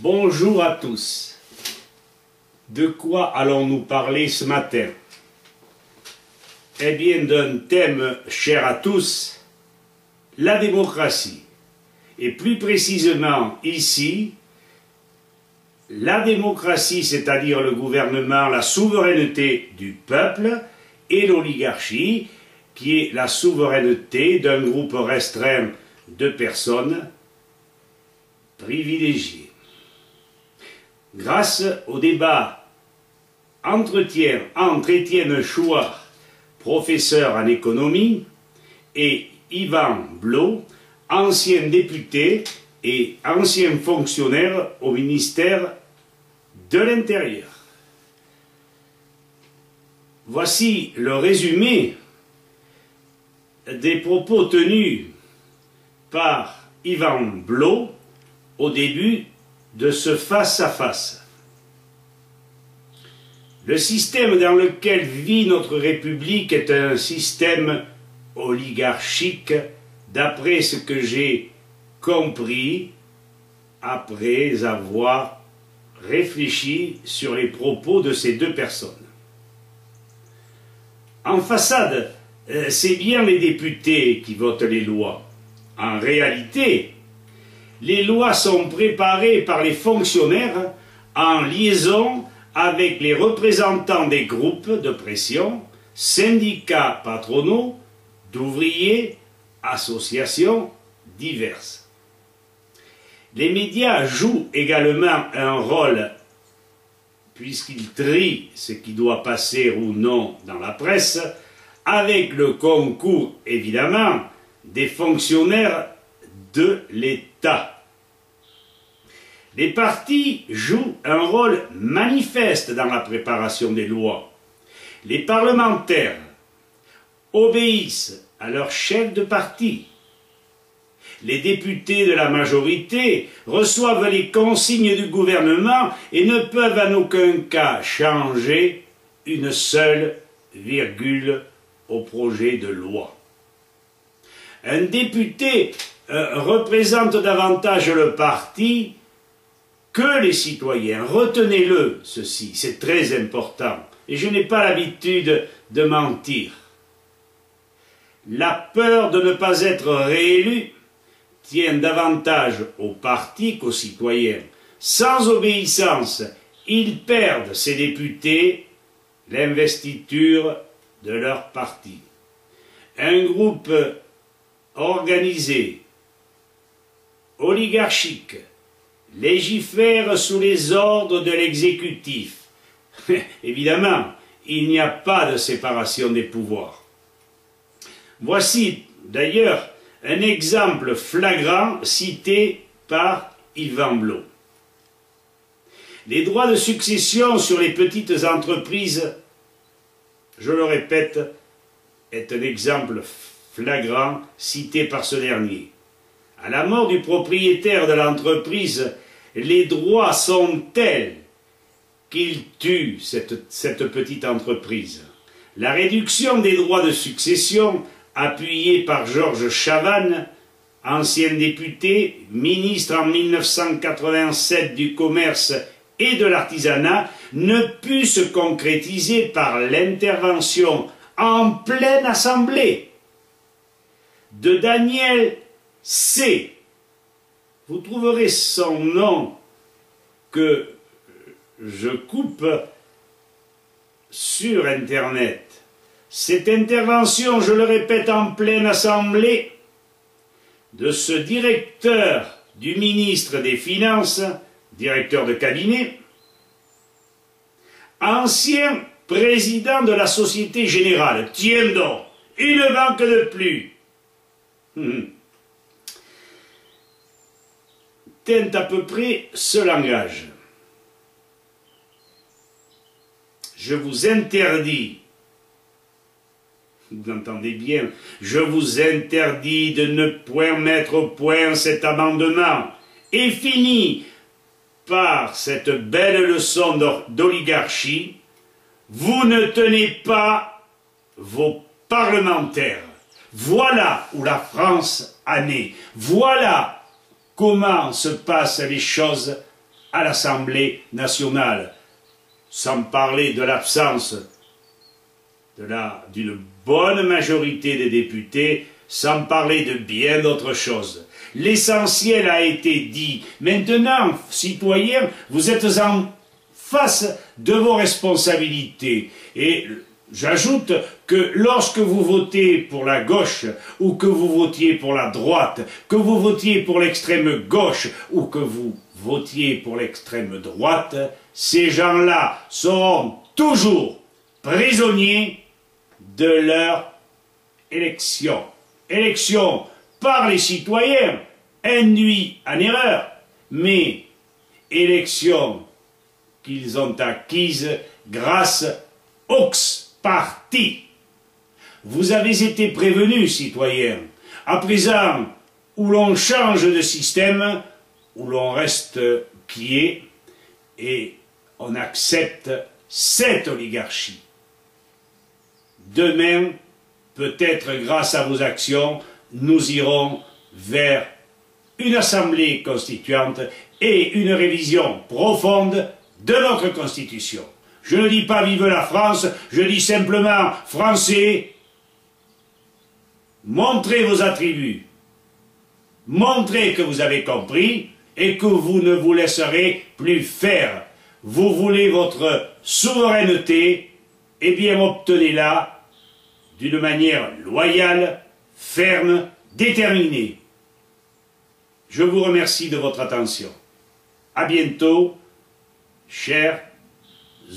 Bonjour à tous. De quoi allons-nous parler ce matin? Eh bien, d'un thème cher à tous, la démocratie. Et plus précisément ici, la démocratie, c'est-à-dire le gouvernement, la souveraineté du peuple, et l'oligarchie, qui est la souveraineté d'un groupe restreint de personnes privilégiées. Grâce au débat entre Étienne Chouard, professeur en économie, et Yvan Blot, ancien député et ancien fonctionnaire au ministère de l'Intérieur. Voici le résumé des propos tenus par Yvan Blot au début de ce face-à-face. Le système dans lequel vit notre République est un système oligarchique, d'après ce que j'ai compris après avoir réfléchi sur les propos de ces deux personnes. En façade, c'est bien les députés qui votent les lois. En réalité, les lois sont préparées par les fonctionnaires en liaison avec les représentants des groupes de pression, syndicats patronaux, d'ouvriers, associations diverses. Les médias jouent également un rôle puisqu'ils trient ce qui doit passer ou non dans la presse, avec le concours, évidemment, des fonctionnaires de l'État. Les partis jouent un rôle manifeste dans la préparation des lois. Les parlementaires obéissent à leur chef de parti. Les députés de la majorité reçoivent les consignes du gouvernement et ne peuvent en aucun cas changer une seule virgule au projet de loi. Un député représente davantage le parti que les citoyens. Retenez-le, ceci, c'est très important. Et je n'ai pas l'habitude de mentir. La peur de ne pas être réélu tient davantage au parti qu'aux citoyens. Sans obéissance, ils perdent, ces députés, l'investiture de leur parti. Un groupe organisé, oligarchique, légifère sous les ordres de l'exécutif. Évidemment, il n'y a pas de séparation des pouvoirs. Voici d'ailleurs un exemple flagrant cité par Yvan Blot. Les droits de succession sur les petites entreprises, je le répète, est un exemple flagrant cité par ce dernier. À la mort du propriétaire de l'entreprise, les droits sont tels qu'ils tuent cette petite entreprise. La réduction des droits de succession, appuyée par Georges Chavannes, ancien député, ministre en 1987 du Commerce et de l'Artisanat, ne put se concrétiser par l'intervention en pleine assemblée de Daniel C. Vous trouverez son nom que je coupe sur Internet. Cette intervention, je le répète, en pleine assemblée, de ce directeur du ministre des Finances, directeur de cabinet, ancien président de la Société Générale, tiens donc, une banque de plus, tient à peu près ce langage. Je vous interdis, vous entendez bien, je vous interdis de ne point mettre au point cet amendement, et fini par cette belle leçon d'oligarchie, vous ne tenez pas vos parlementaires. Voilà où la France en est. Voilà comment se passent les choses à l'Assemblée nationale, sans parler de l'absence d'une bonne majorité des députés, sans parler de bien d'autres choses. L'essentiel a été dit. Maintenant, citoyens, vous êtes en face de vos responsabilités. Et j'ajoute que lorsque vous votez pour la gauche, ou que vous votiez pour la droite, que vous votiez pour l'extrême gauche, ou que vous votiez pour l'extrême droite, ces gens-là seront toujours prisonniers de leur élection. Élection par les citoyens, induit en erreur, mais élection qu'ils ont acquise grâce aux partis. Vous avez été prévenus, citoyens. À présent, où l'on change de système, où l'on reste quiet, et on accepte cette oligarchie. Demain, peut-être grâce à vos actions, nous irons vers une assemblée constituante et une révision profonde de notre Constitution. Je ne dis pas vive la France, je dis simplement Français, montrez vos attributs, montrez que vous avez compris et que vous ne vous laisserez plus faire. Vous voulez votre souveraineté, eh bien obtenez-la d'une manière loyale, ferme, déterminée. Je vous remercie de votre attention. À bientôt, chers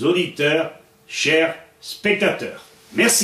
auditeurs, chers spectateurs. Merci.